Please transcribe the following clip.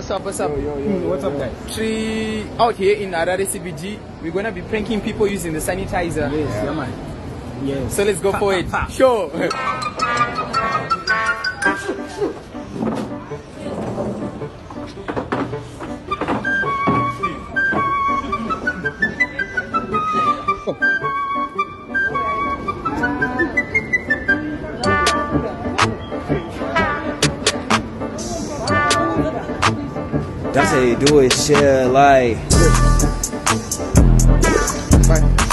What's up? What's up, guys? Tree out here in Harare CBG. We're gonna be pranking people using the sanitizer. Yes, yeah, man. Yes. So let's go for it. Sure. That's how you do it, shit, like. Bye.